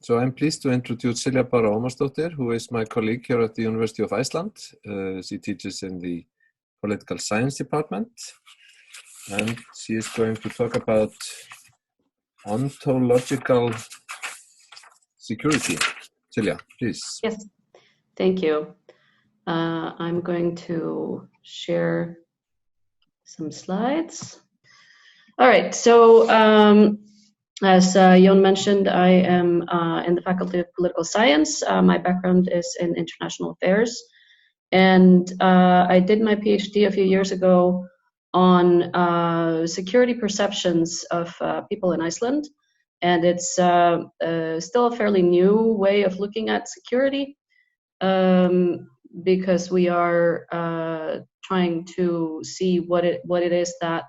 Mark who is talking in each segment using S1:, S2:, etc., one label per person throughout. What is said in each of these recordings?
S1: So I'm pleased to introduce Silja Bára Ómarsdóttir, who is my colleague here at the University of Iceland. She teaches in the Political Science department, and she is going to talk about ontological security. Silja, please.
S2: Yes, thank you. I'm going to share some slides. All right, so as Jon mentioned, I am in the Faculty of Political Science. My background is in international affairs, and I did my PhD a few years ago on security perceptions of people in Iceland, and it's still a fairly new way of looking at security because we are trying to see what it is that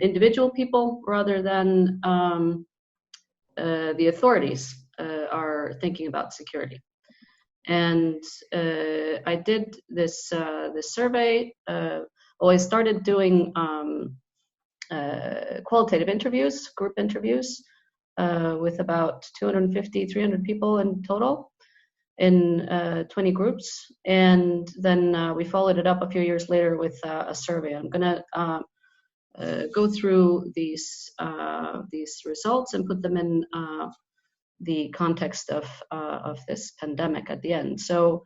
S2: individual people rather than the authorities are thinking about security. And I did this survey. I started doing qualitative interviews, group interviews, with about 250, 300 people in total in 20 groups. And then we followed it up a few years later with a survey. I'm going to go through these results and put them in the context of this pandemic at the end. So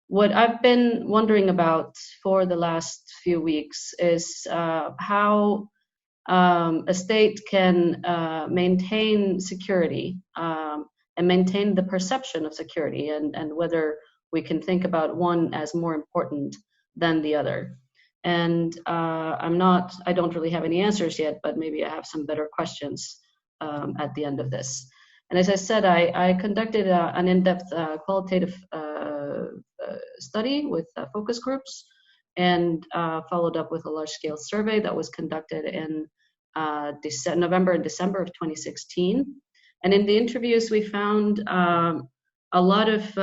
S2: what I've been wondering about for the last few weeks is how a state can maintain security and maintain the perception of security, and whether we can think about one as more important than the other. And I don't really have any answers yet, but maybe I have some better questions at the end of this. And as I said, I conducted an in-depth qualitative study with focus groups, and followed up with a large-scale survey that was conducted in November and December of 2016. And in the interviews, we found a lot of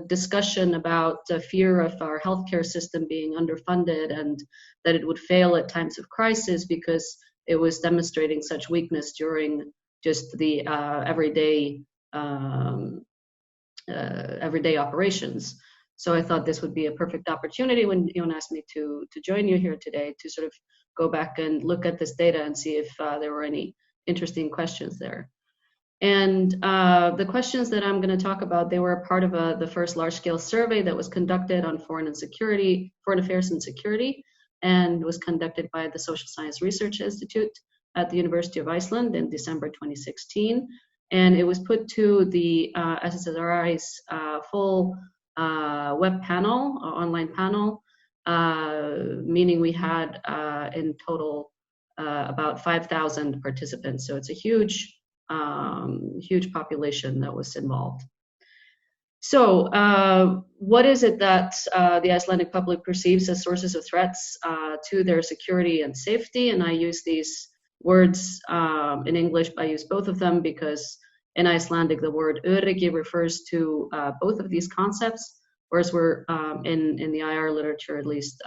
S2: discussion about the fear of our healthcare system being underfunded and that it would fail at times of crisis because it was demonstrating such weakness during just the everyday operations. So I thought this would be a perfect opportunity when Jon asked me to join you here today to sort of go back and look at this data and see if there were any interesting questions there. And the questions that I'm going to talk about, they were a part of the first large-scale survey that was conducted on foreign affairs and security, and was conducted by the Social Science Research Institute at the University of Iceland in December 2016. And it was put to the SSRI's full web panel, online panel, meaning we had in total about 5,000 participants. So it's a huge population that was involved. So what is it that the Icelandic public perceives as sources of threats to their security and safety? And I use these words in English. I use both of them because in Icelandic the word öryggi refers to both of these concepts, whereas we're in the IR literature, at least,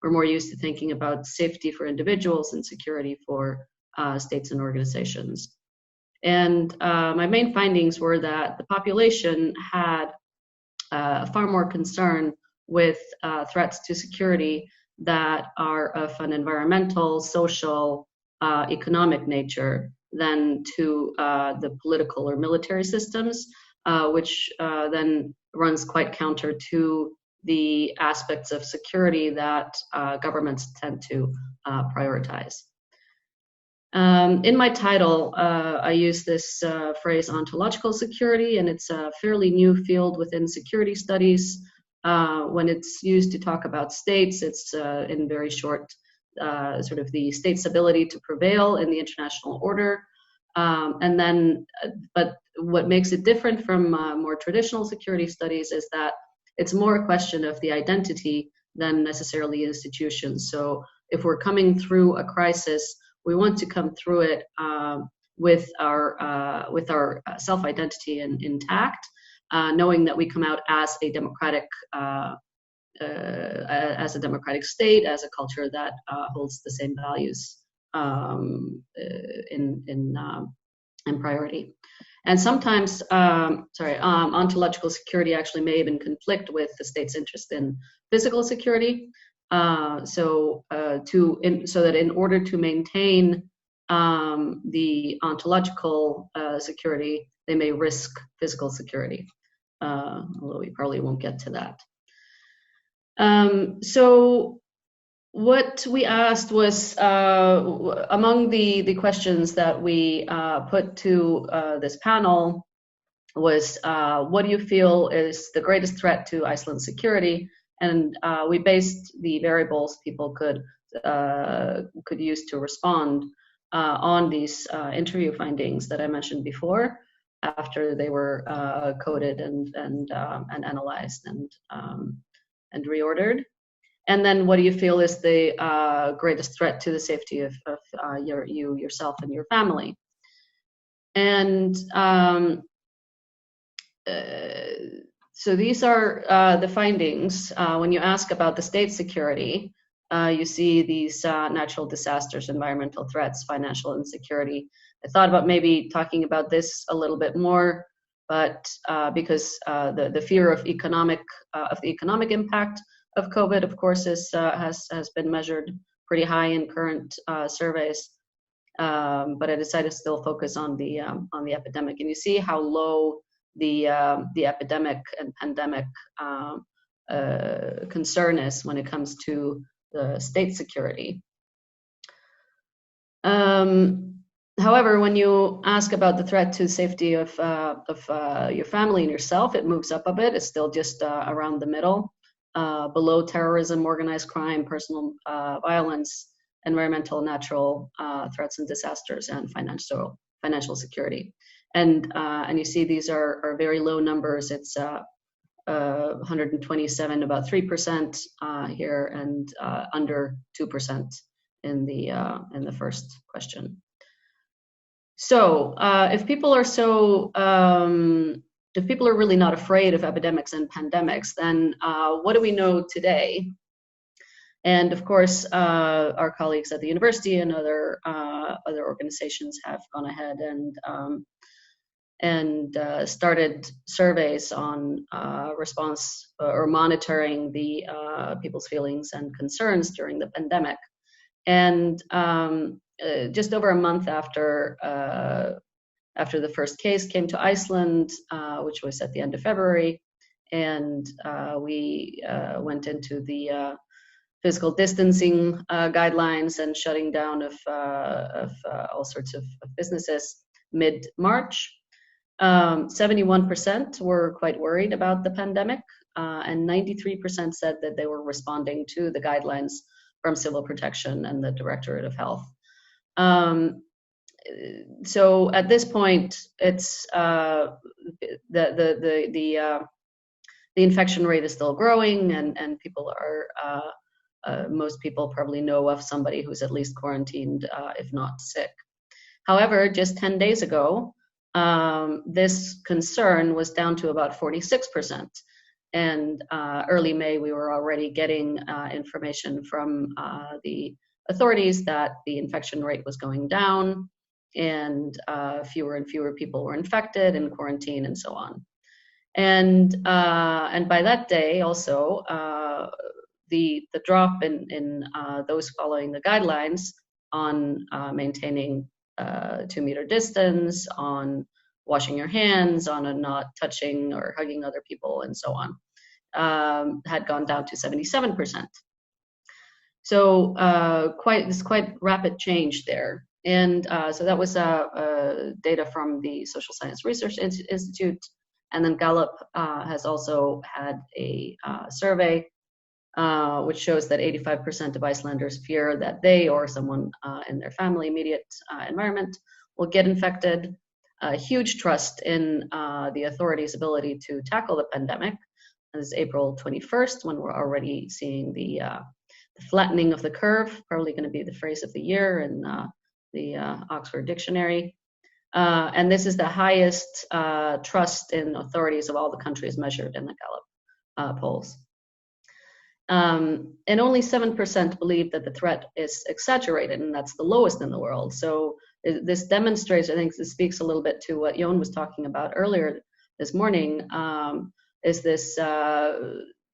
S2: we're more used to thinking about safety for individuals and security for states and organizations. And my main findings were that the population had far more concern with threats to security that are of an environmental, social, economic nature than to the political or military systems, which then runs quite counter to the aspects of security that governments tend to prioritize. In my title, I use this phrase ontological security, and it's a fairly new field within security studies. When it's used to talk about states, it's in very short, sort of the state's ability to prevail in the international order. And then, but what makes it different from more traditional security studies is that it's more a question of the identity than necessarily institutions. So if we're coming through a crisis, we want to come through it with our self-identity intact, knowing that we come out as a democratic state, as a culture that holds the same values in priority. And sometimes, ontological security actually may even conflict with the state's interest in physical security. So that in order to maintain the ontological security, they may risk physical security, although we probably won't get to that. So what we asked was, among the questions that we put to this panel was, what do you feel is the greatest threat to Iceland's security? And we based the variables people could use to respond on these interview findings that I mentioned before, after they were coded and analyzed and reordered. And then, what do you feel is the greatest threat to the safety of yourself and your family? And so these are the findings. When you ask about the state security, you see these natural disasters, environmental threats, financial insecurity. I thought about maybe talking about this a little bit more, but because the fear of the economic impact of COVID, of course, has been measured pretty high in current surveys. But I decided to still focus on the epidemic, and you see how low the epidemic and pandemic concern is when it comes to the state security. However, when you ask about the threat to the safety of your family and yourself, it moves up a bit. It's still just around the middle, below terrorism, organized crime, personal violence, environmental, natural threats and disasters, and financial security. And you see these are very low numbers. It's 127, about 3% here, and under 2% in the first question. So if people are really not afraid of epidemics and pandemics, then what do we know today? And of course, our colleagues at the university and other organizations have gone ahead and started surveys on response or monitoring the people's feelings and concerns during the pandemic. And just over a month after the first case came to Iceland, which was at the end of February, and we went into the physical distancing guidelines and shutting down of all sorts of businesses mid-March. 71% were quite worried about the pandemic, and 93% said that they were responding to the guidelines from Civil Protection and the Directorate of Health. So at this point, it's the infection rate is still growing, and people are most people probably know of somebody who's at least quarantined, if not sick. However, just 10 days ago, this concern was down to about 46%. And early May, we were already getting information from the authorities that the infection rate was going down, and fewer and fewer people were infected and quarantined and so on. And by that day, also, the drop in those following the guidelines on maintaining 2-meter distance, on washing your hands, on not touching or hugging other people, and so on, had gone down to 77%. So quite rapid change there. And so that was data from the Social Science Research Institute, and then Gallup has also had a survey which shows that 85% of Icelanders fear that they or someone in their family immediate environment will get infected. Huge trust in the authorities' ability to tackle the pandemic. This is April 21st, when we're already seeing the flattening of the curve, probably going to be the phrase of the year in the Oxford Dictionary. And this is the highest trust in authorities of all the countries measured in the Gallup polls. And only 7% believe that the threat is exaggerated, and that's the lowest in the world. So this demonstrates, I think this speaks a little bit to what Jon was talking about earlier this morning, is this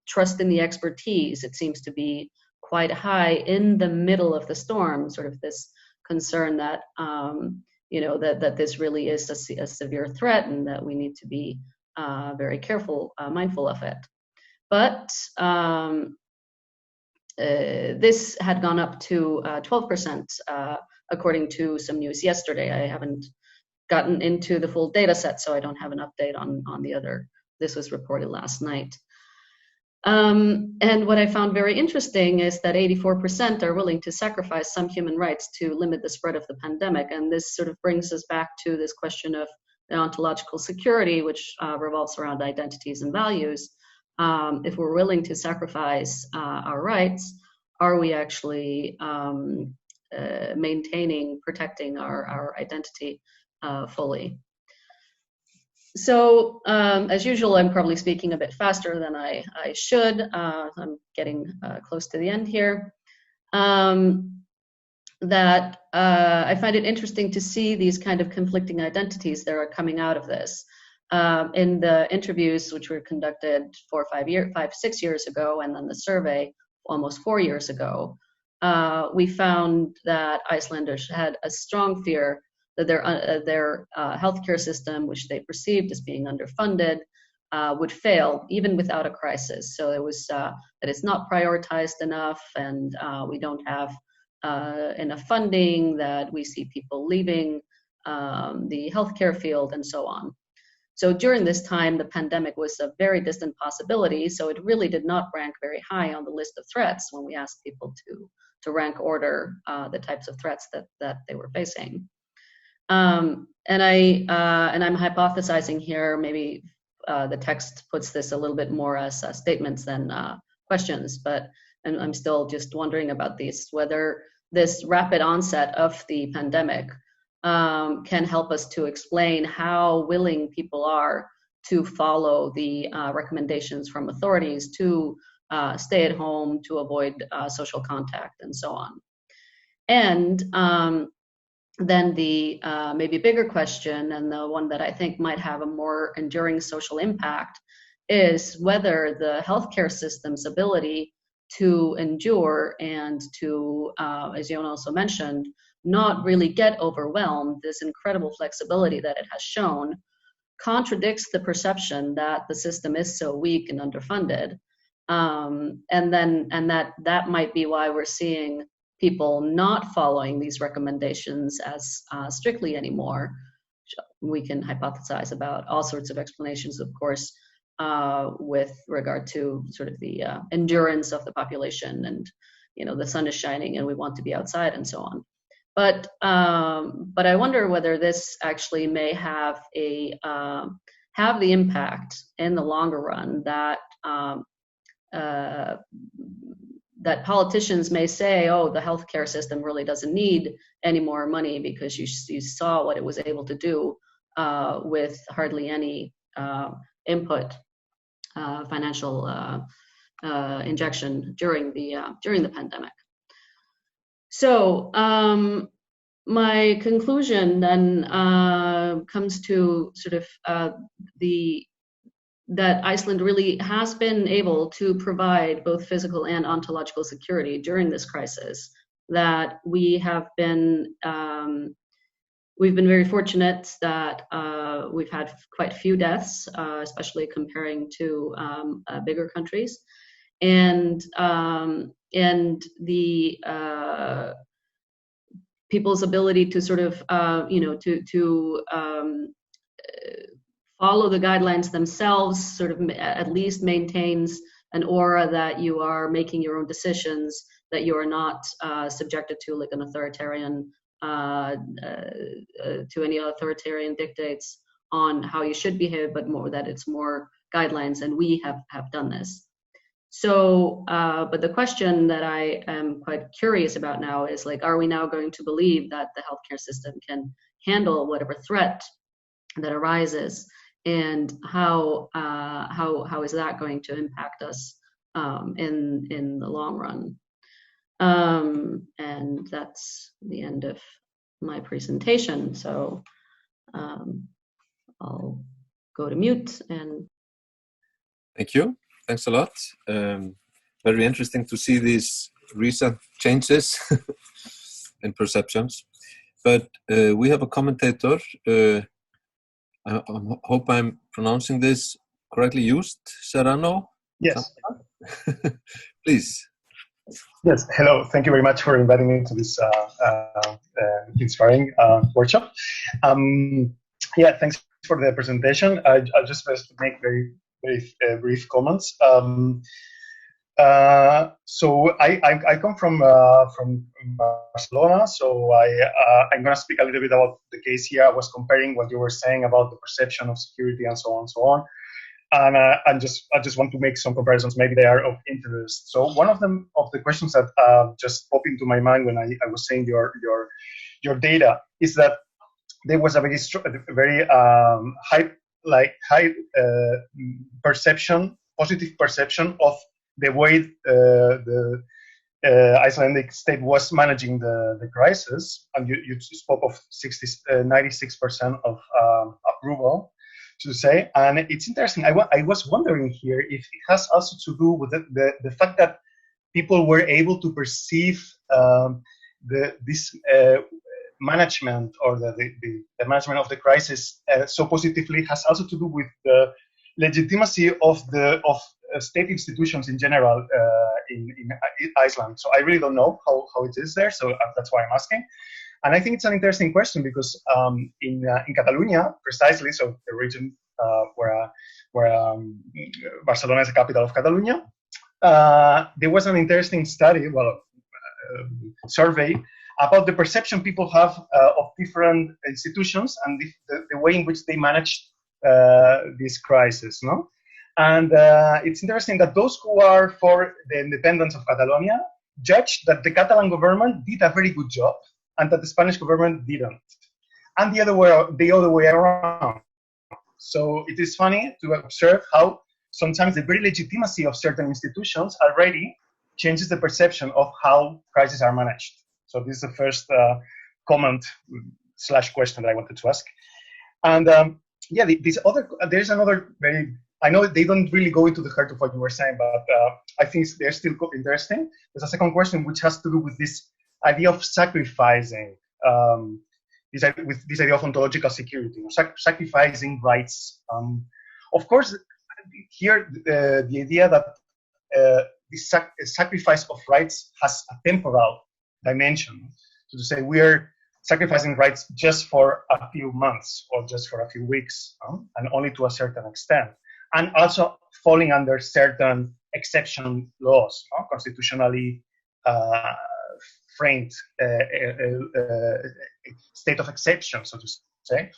S2: trust in the expertise. It seems to be quite high in the middle of the storm, sort of this concern that, that this really is a severe threat and that we need to be very careful, mindful of it. But this had gone up to 12%, according to some news yesterday. I haven't gotten into the full data set, so I don't have an update on the other. This was reported last night. And what I found very interesting is that 84% are willing to sacrifice some human rights to limit the spread of the pandemic. And this sort of brings us back to this question of the ontological security, which revolves around identities and values. If we're willing to sacrifice our rights, are we actually maintaining, protecting our identity fully? So, as usual, I'm probably speaking a bit faster than I should. I'm getting close to the end here. That I find it interesting to see these kind of conflicting identities that are coming out of this. In the interviews, which were conducted 6 years ago, and then the survey almost 4 years ago, we found that Icelanders had a strong fear that their healthcare system, which they perceived as being underfunded, would fail even without a crisis. So it was that it's not prioritized enough, and we don't have enough funding, that we see people leaving the healthcare field, and so on. So during this time, the pandemic was a very distant possibility, so it really did not rank very high on the list of threats when we asked people to rank order the types of threats that they were facing. And I'm hypothesizing here, maybe the text puts this a little bit more as statements than questions, but I'm still just wondering about these, whether this rapid onset of the pandemic can help us to explain how willing people are to follow the recommendations from authorities to stay at home, to avoid social contact, and so on. And then the maybe bigger question, and the one that I think might have a more enduring social impact, is whether the healthcare system's ability to endure and to, as Jon also mentioned, not really get overwhelmed, this incredible flexibility that it has shown, contradicts the perception that the system is so weak and underfunded. And that might be why we're seeing people not following these recommendations as strictly anymore. We can hypothesize about all sorts of explanations, of course, with regard to sort of the endurance of the population, and the sun is shining and we want to be outside, and so on. But I wonder whether this actually may have the impact in the longer run that that politicians may say, oh, the healthcare system really doesn't need any more money because you saw what it was able to do with hardly any input, financial injection during the pandemic. So my conclusion then comes to sort of that Iceland really has been able to provide both physical and ontological security during this crisis. That we have been, we've been very fortunate that we've had quite few deaths, especially comparing to bigger countries, and the people's ability to sort of, follow the guidelines themselves, sort of at least maintains an aura that you are making your own decisions, that you are not subjected to like an authoritarian, to any authoritarian dictates on how you should behave, but more that it's more guidelines, and we have done this. So, but the question that I am quite curious about now is like, are we now going to believe that the healthcare system can handle whatever threat that arises? And how is that going to impact us in the long run? And that's the end of my presentation. So I'll go to mute and.
S1: Thank you. Thanks a lot. Very interesting to see these recent changes in perceptions. But we have a commentator. I hope I'm pronouncing this correctly. Used Serrano.
S3: Yes.
S1: Please.
S3: Yes. Hello. Thank you very much for inviting me to this inspiring workshop. Yeah. Thanks for the presentation. I'll just first make very brief comments. So I come from Barcelona, so I'm going to speak a little bit about the case here. I was comparing what you were saying about the perception of security and so on and so on, and I just want to make some comparisons. Maybe they are of interest. So one of the questions that just popped into my mind when I was saying your data is that there was a very high perception, positive perception of the way the Icelandic state was managing the crisis, and you spoke of 96% of approval, to say. And it's interesting. I was wondering here if it has also to do with the fact that people were able to perceive this management or the management of the crisis so positively has also to do with the legitimacy of state institutions in general in Iceland. So I really don't know how it is there, so that's why I'm asking. And I think it's an interesting question because in Catalonia, precisely, so the region where Barcelona is the capital of Catalonia, there was an interesting study, survey about the perception people have of different institutions and the way in which they manage this crisis, no? And it's interesting that those who are for the independence of Catalonia judged that the Catalan government did a very good job and that the Spanish government didn't, and the other way around. So it is funny to observe how sometimes the very legitimacy of certain institutions already changes the perception of how crises are managed. So this is the first comment / question that I wanted to ask. And yeah, there's another very, I know they don't really go into the heart of what you were saying, but I think they're still interesting. There's a second question which has to do with this idea of sacrificing, this idea of ontological security, sacrificing rights. Of course, here the idea that the sacrifice of rights has a temporal dimension. So to say we're sacrificing rights just for a few months or just for a few weeks, and only to a certain extent, and also falling under certain exception laws, constitutionally framed state of exception, so to say.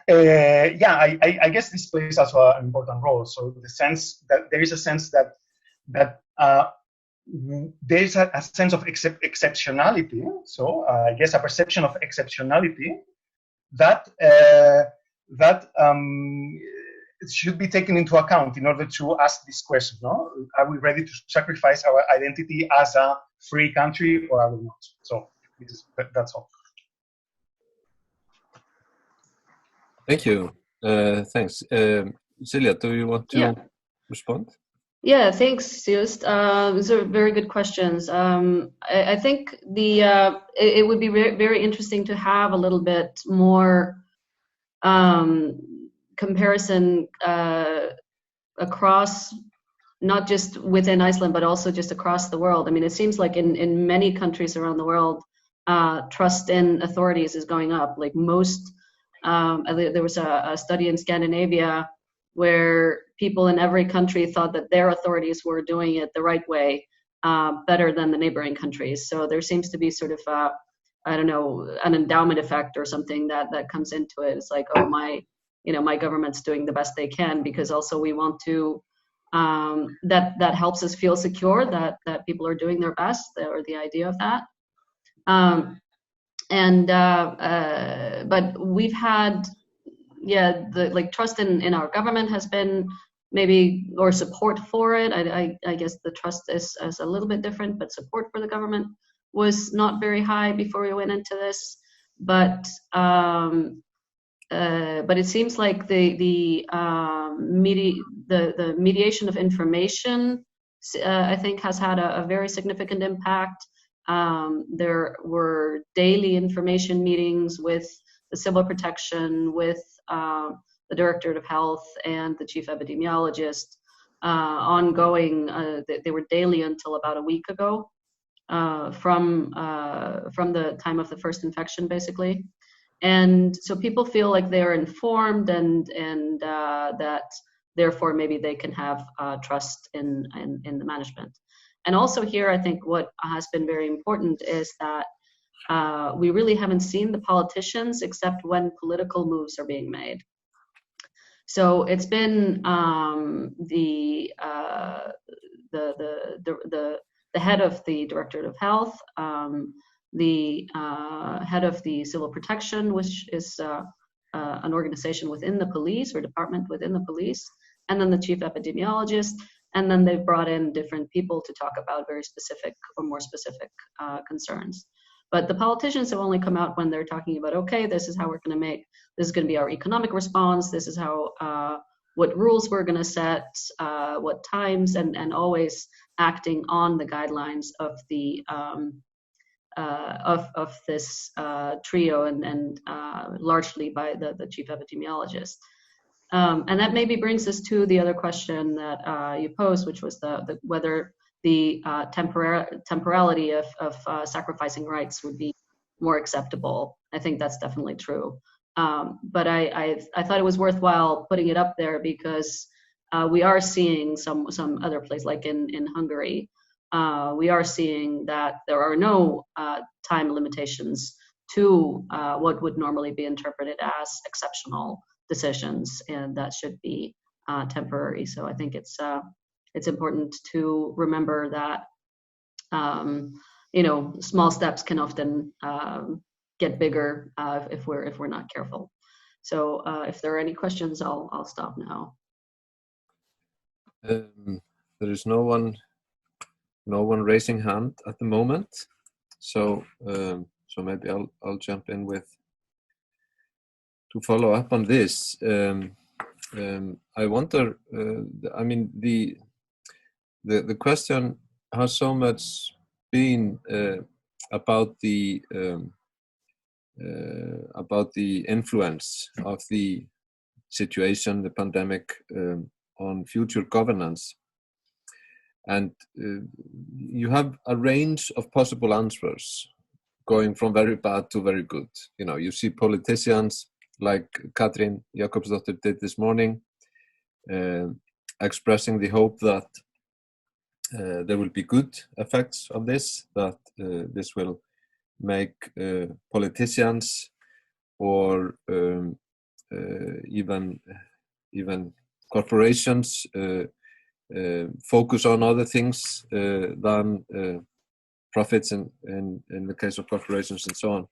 S3: Yeah, I guess this plays also an important role. So the sense that there is a sense that there is a sense of exceptionality. So I guess a perception of exceptionality that it should be taken into account in order to ask this question: no? Are we ready to sacrifice our identity as a free country, or are we not? So that's all.
S1: Thank you. Thanks. Silja, do you want to respond?
S2: Yeah, thanks, Just. These are very good questions. I think it would be very interesting to have a little bit more comparison across, not just within Iceland, but also just across the world. I mean, it seems like in many countries around the world, trust in authorities is going up. Like most, there was a study in Scandinavia where people in every country thought that their authorities were doing it the right way, better than the neighboring countries. So there seems to be sort of I don't know, an endowment effect or something that comes into it. It's like, oh, my government's doing the best they can, because also we want to that helps us feel secure that people are doing their best, or the idea of that. But we've had, the trust in our government has been maybe, or support for it. I guess the trust is a little bit different, but support for the government was not very high before we went into this. but it seems like the mediation of information, I think, has had a very significant impact. There were daily information meetings with the civil protection, with the Directorate of Health and the chief epidemiologist, ongoing. They were daily until about a week ago, from the time of the first infection, basically. And so people feel like they're informed, and that therefore maybe they can have trust in the management. And also here, I think what has been very important is that we really haven't seen the politicians except when political moves are being made. So it's been the head of the Directorate of Health, the head of the Civil Protection, which is an organization within the police, or department within the police, and then the chief epidemiologist. And then they've brought in different people to talk about very specific or more specific concerns. But the politicians have only come out when they're talking about, okay, this is how we're going to make, this is going to be our economic response, this is how, what rules we're going to set, what times, and always acting on the guidelines of the of this trio, and largely by the chief epidemiologist. And that maybe brings us to the other question that you posed, which was whether the temporality of sacrificing rights would be more acceptable. I think that's definitely true. But I thought it was worthwhile putting it up there because we are seeing some other places, like in Hungary, we are seeing that there are no time limitations to what would normally be interpreted as exceptional decisions, and that should be temporary. So I think it's important to remember that small steps can often get bigger if we're not careful. So if there are any questions, I'll stop now.
S1: There is no one raising hand at the moment, so maybe I'll jump in to follow up on this. I wonder. I mean, the question has so much been about the influence of the situation, the pandemic, on future governance. And you have a range of possible answers, going from very bad to very good. You see politicians like Katrín Jakobsdóttir did this morning, expressing the hope that there will be good effects of this, that this will make politicians or even corporations focus on other things than profits in the case of corporations and so on.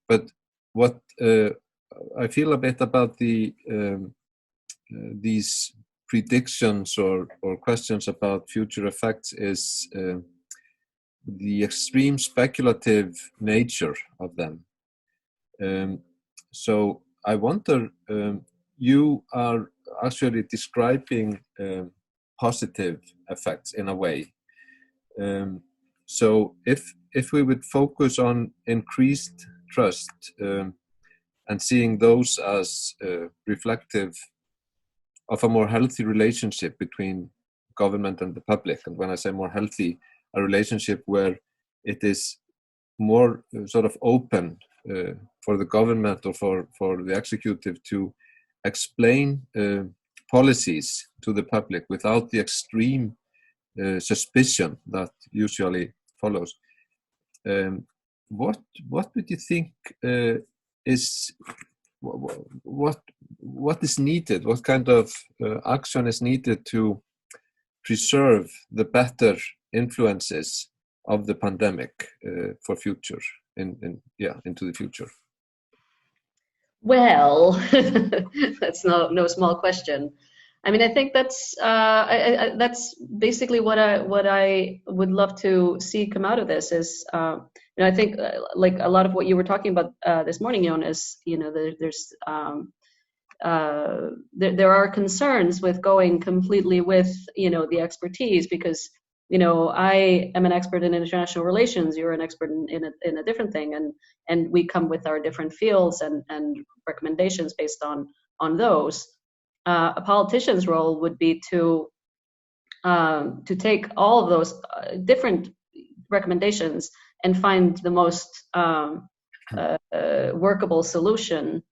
S1: But what I feel a bit about these predictions or questions about future effects is the extreme speculative nature of them. So I wonder, you are actually describing positive effects in a way. So if we would focus on increased trust and seeing those as reflective of a more healthy relationship between government and the public, and when I say more healthy, a relationship where it is more sort of open for the government or for the executive to explain policies to the public without the extreme suspicion that usually follows. What would you think is what is needed? What kind of action is needed to preserve the better influences of the pandemic for future into the future?
S2: Well, that's no small question. I mean, I think that's basically what I would love to see come out of this is, I think like a lot of what you were talking about this morning, Jon, is, there are concerns with going completely with, the expertise, because, I am an expert in international relations, you're an expert in a different thing, and we come with our different fields and recommendations based on those. A politician's role would be to take all of those different recommendations and find the most workable solution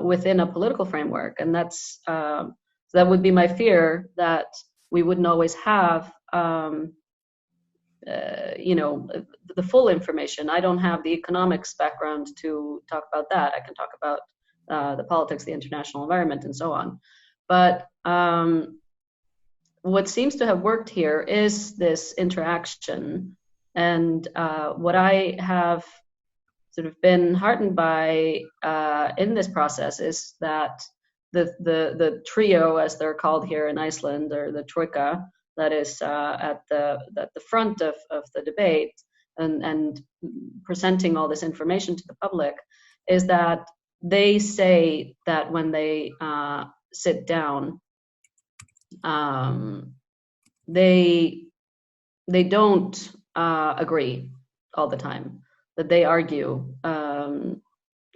S2: within a political framework, and that would be my fear, that we wouldn't always have the full information. I don't have the economics background to talk about that. I can talk about the politics, the international environment, and so on. But what seems to have worked here is this interaction. And what I have sort of been heartened by in this process is that the trio, as they're called here in Iceland, or the troika, that is at the front of the debate and presenting all this information to the public, is that they say that when they sit down, they don't agree all the time, that they argue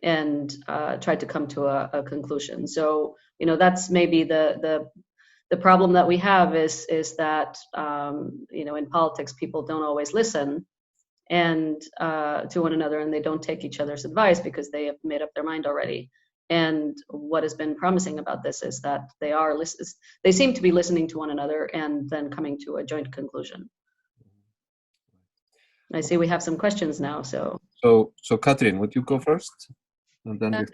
S2: and try to come to a conclusion. So, that's maybe the problem that we have is that, in politics, people don't always listen and to one another, and they don't take each other's advice because they have made up their mind already. And what has been promising about this is that they seem to be listening to one another and then coming to a joint conclusion. I see we have some questions now. So
S1: Katrín, would you go first? And then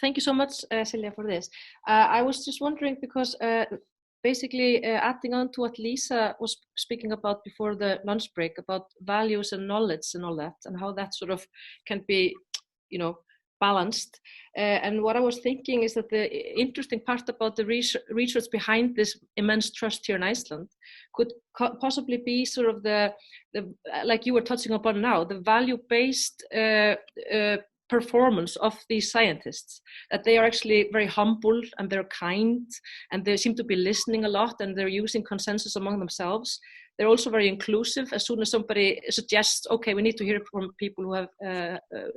S4: thank you so much, Silja, for this. I was just wondering, because basically adding on to what Lisa was speaking about before the lunch break, about values and knowledge and all that, and how that sort of can be, balanced. And what I was thinking is that the interesting part about the research behind this immense trust here in Iceland could possibly be sort of the like you were touching upon now, the value-based performance of these scientists, that they are actually very humble and they're kind and they seem to be listening a lot and they're using consensus among themselves. They're also very inclusive. As soon as somebody suggests, okay, we need to hear from people who have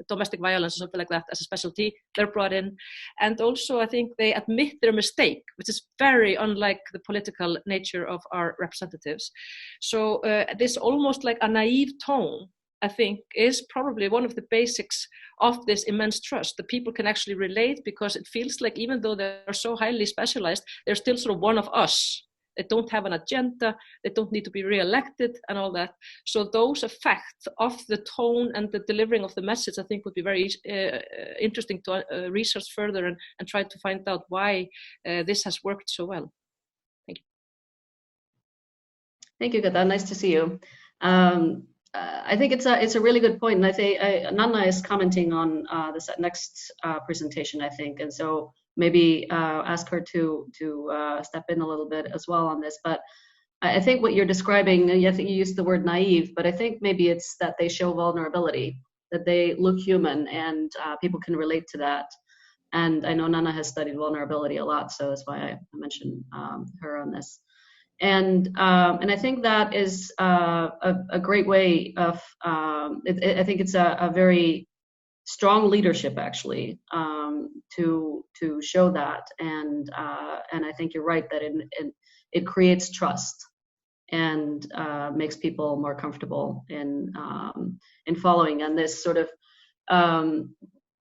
S4: domestic violence or something like that as a specialty, they're brought in. And also I think they admit their mistake, which is very unlike the political nature of our representatives. So this almost like a naive tone, I think, is probably one of the basics of this immense trust. The people can actually relate, because it feels like even though they're so highly specialized, they're still sort of one of us. They don't have an agenda, they don't need to be re-elected and all that. So those effects of the tone and the delivering of the message, I think, would be very interesting to research further and try to find out why this has worked so well. Thank you.
S2: Thank you, Gata. Nice to see you. I think it's a really good point, and I think Nanna is commenting on this next presentation, I think, and so maybe ask her to step in a little bit as well on this. But I think what you're describing, I think you used the word naive, but I think maybe it's that they show vulnerability, that they look human, and people can relate to that. And I know Nanna has studied vulnerability a lot, so that's why I mentioned her on this. And I think that is a great way of, I think it's a very strong leadership, actually, to show that. And I think you're right that it creates trust and makes people more comfortable in following. And this sort of,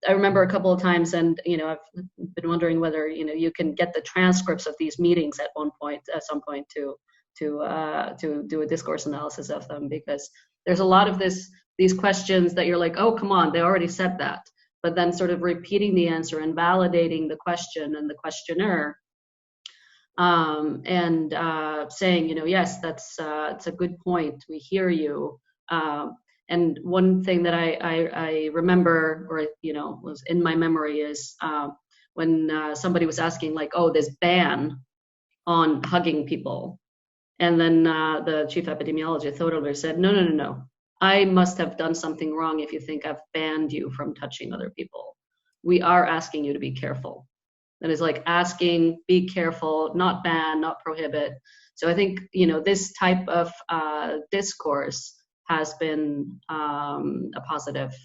S2: I remember a couple of times, and I've been wondering whether you can get the transcripts of these meetings at some point to do a discourse analysis of them, because there's a lot of these questions that you're like, oh, come on, they already said that, but then sort of repeating the answer and validating the question and the questioner, and saying, yes, it's a good point, we hear you. And one thing that I remember, or was in my memory, is when somebody was asking, like, oh, this ban on hugging people. And then the chief epidemiologist, Thorolfur, said, no. I must have done something wrong if you think I've banned you from touching other people. We are asking you to be careful. That is like asking, be careful, not ban, not prohibit. So I think, this type of discourse has been a positive,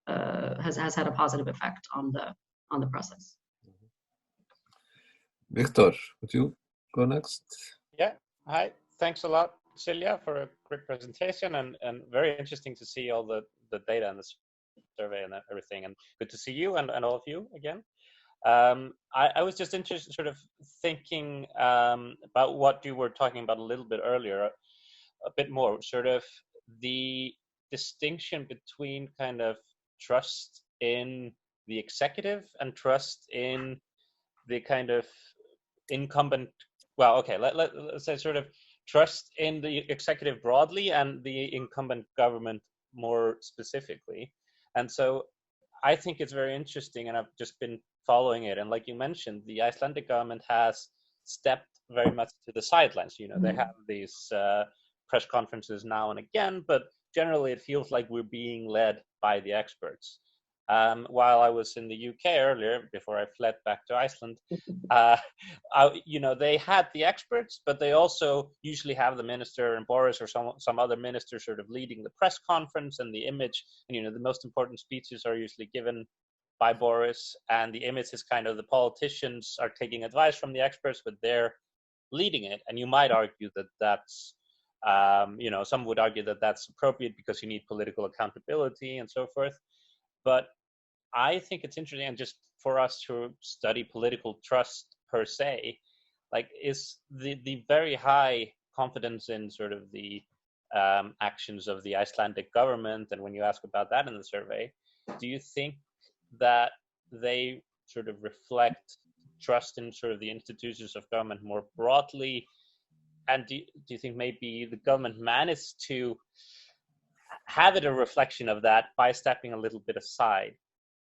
S2: has had a positive effect on the process.
S1: Victor, would you go next?
S5: Yeah, hi. Thanks a lot, Silja, for a great presentation and very interesting to see all the data and the survey and everything. And good to see you and all of you again. I was just interested, sort of thinking about what you were talking about a little bit earlier, a bit more, sort of the distinction between kind of trust in the executive and trust in the kind of incumbent, well, okay, let's say sort of trust in the executive broadly and the incumbent government more specifically. And so I think it's very interesting, and I've just been following it. And like you mentioned, the Icelandic government has stepped very much to the sidelines. They have these press conferences now and again, but generally it feels like we're being led by the experts. While I was in the UK earlier, before I fled back to Iceland, they had the experts, but they also usually have the minister and Boris or some other minister sort of leading the press conference and the image. And, the most important speeches are usually given by Boris, and the image is kind of the politicians are taking advice from the experts, but they're leading it. And you might argue that that's, some would argue that that's appropriate because you need political accountability and so forth. But I think it's interesting, and just for us to study political trust per se, like is the very high confidence in sort of the actions of the Icelandic government, and when you ask about that in the survey, do you think that they sort of reflect trust in sort of the institutions of government more broadly? And do you think maybe the government managed to have it a reflection of that by stepping a little bit aside?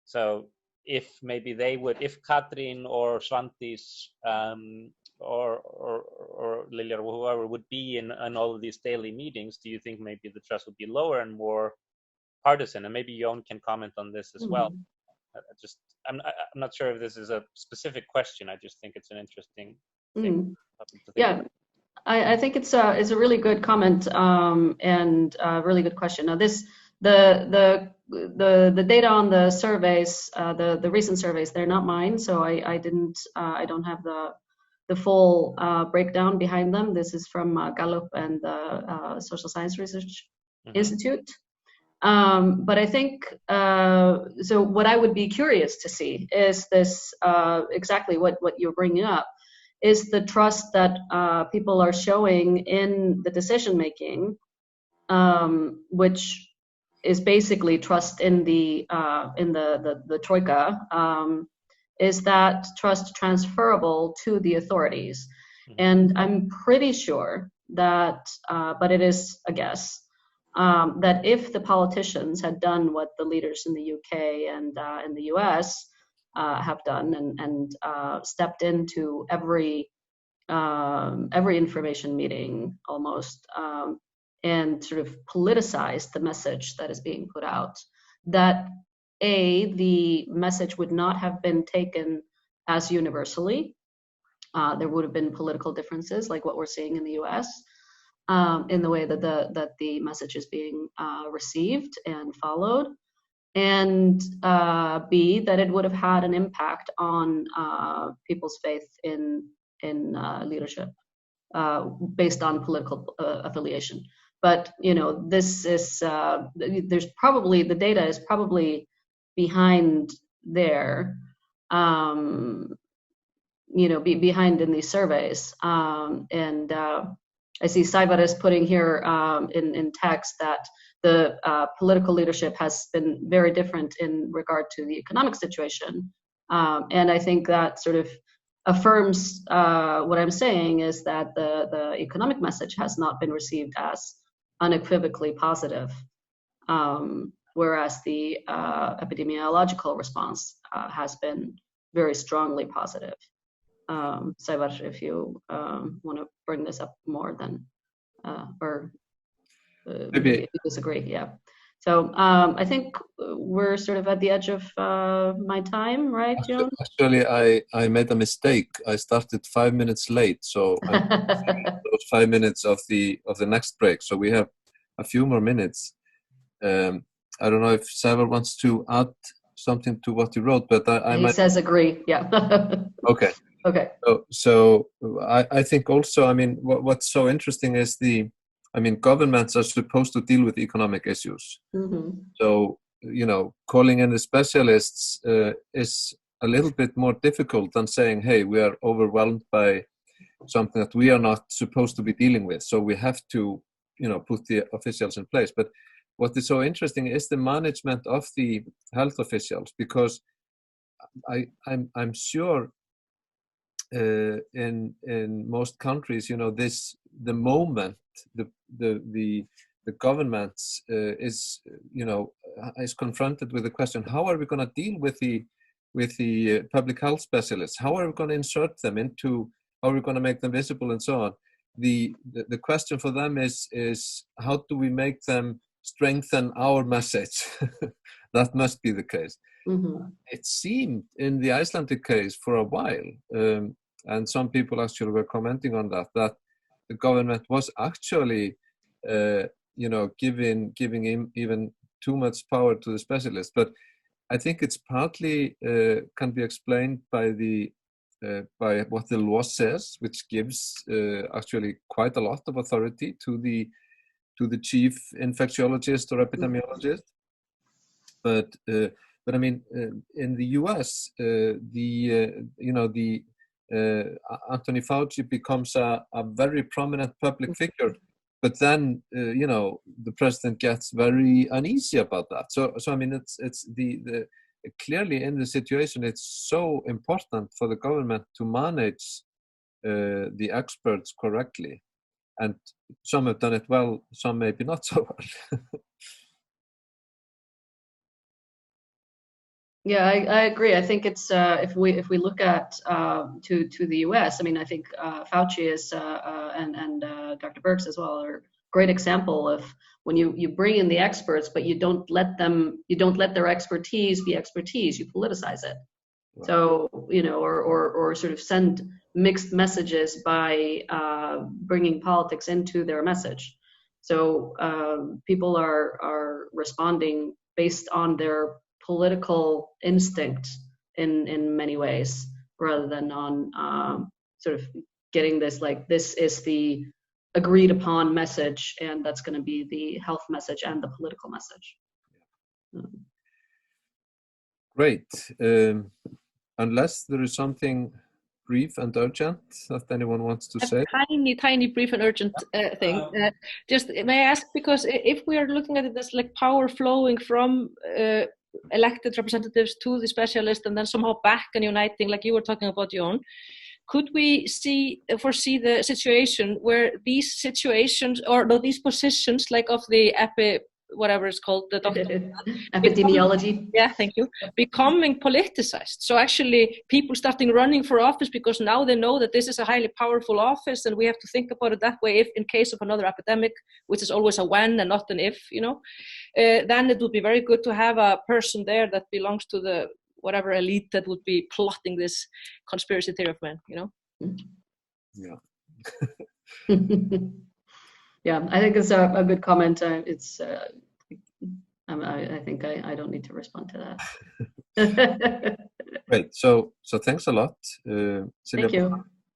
S5: So if maybe they would, if Katrín or Svandís or Lilja or whoever would be in all of these daily meetings, do you think maybe the trust would be lower and more partisan? And maybe Jón can comment on this as well. I'm not sure if this is a specific question. I just think it's an interesting thing to think about.
S2: I think it's a really good comment and a really good question. Now the data on the surveys, the recent surveys, they're not mine, so I don't have the full breakdown behind them. This is from Gallup and the Social Science Research Institute. But I think so. What I would be curious to see is this exactly what you're bringing up. Is the trust that people are showing in the decision making, which is basically trust in the troika. Is that trust transferable to the authorities? And I'm pretty sure that, but it is a guess, that if the politicians had done what the leaders in the UK and in the US have done and stepped into every information meeting almost and sort of politicized the message that is being put out, that the message would not have been taken as universally. There would have been political differences like what we're seeing in the US in the way that the message is being received and followed. And B, that it would have had an impact on people's faith in leadership based on political affiliation. But this is there's probably the data is probably behind there, behind in these surveys. And I see Sævar is putting here in text that the political leadership has been very different in regard to the economic situation. And I think that sort of affirms what I'm saying is that the economic message has not been received as unequivocally positive, whereas the epidemiological response has been very strongly positive. Sævar, if you want to bring this up more, then maybe if you disagree, yeah. So I think we're sort of at the edge of my time, right, Jon?
S1: Actually, I made a mistake. I started 5 minutes late, so those 5 minutes of the next break. So we have a few more minutes. I don't know if Sævar wants to add something to what you wrote, but
S2: he says agree. Yeah.
S1: Okay.
S2: Okay.
S1: So I think also, I mean, what's so interesting is governments are supposed to deal with economic issues.
S2: Mm-hmm.
S1: So, calling in the specialists is a little bit more difficult than saying, hey, we are overwhelmed by something that we are not supposed to be dealing with. So we have to, put the officials in place. But what is so interesting is the management of the health officials, because I'm sure in most countries, the moment the government is confronted with the question, how are we going to deal with the public health specialists? How are we going to insert them into? How are we going to make them visible and so on? The question for them is how do we make them strengthen our message? That must be the case.
S2: Mm-hmm.
S1: It seemed in the Icelandic case for a while, and some people actually were commenting on that the government was actually, giving him even too much power to the specialists. But I think it's partly can be explained by by what the law says, which gives actually quite a lot of authority to the chief infectiologist or epidemiologist. But I mean, in the U.S., Anthony Fauci becomes a very prominent public figure, but then the president gets very uneasy about that. So I mean, it's the clearly in the situation, it's so important for the government to manage the experts correctly, and some have done it well, some maybe not so well.
S2: Yeah, I agree. I think it's if we look at to the U.S. I mean, I think Fauci is and Dr. Birx as well are a great example of when you bring in the experts, but you don't let their expertise be expertise. You politicize it. Right. So or sort of send mixed messages by bringing politics into their message. So people are responding based on their political instinct in many ways, rather than on sort of getting this this is the agreed upon message, and that's going to be the health message and the political message.
S1: Great. Unless there is something brief and urgent that anyone wants to say.
S4: Tiny brief and urgent thing. Just may I ask, because if we are looking at it as like power flowing from elected representatives to the specialist and then somehow back and uniting, like you were talking about, Jon, could we foresee the situation where these situations or these positions, like of the whatever it's called, the doctor,
S2: epidemiology.
S4: Thank you. Becoming politicized. So actually people starting running for office because now they know that this is a highly powerful office and we have to think about it that way. If in case of another epidemic, which is always a when and not an if, then it would be very good to have a person there that belongs to the whatever elite that would be plotting this conspiracy theory of men,
S1: Yeah.
S2: Yeah, I think it's a good comment. I think I don't need to respond to that.
S1: Great. So thanks a lot, Silja.
S2: Thank you.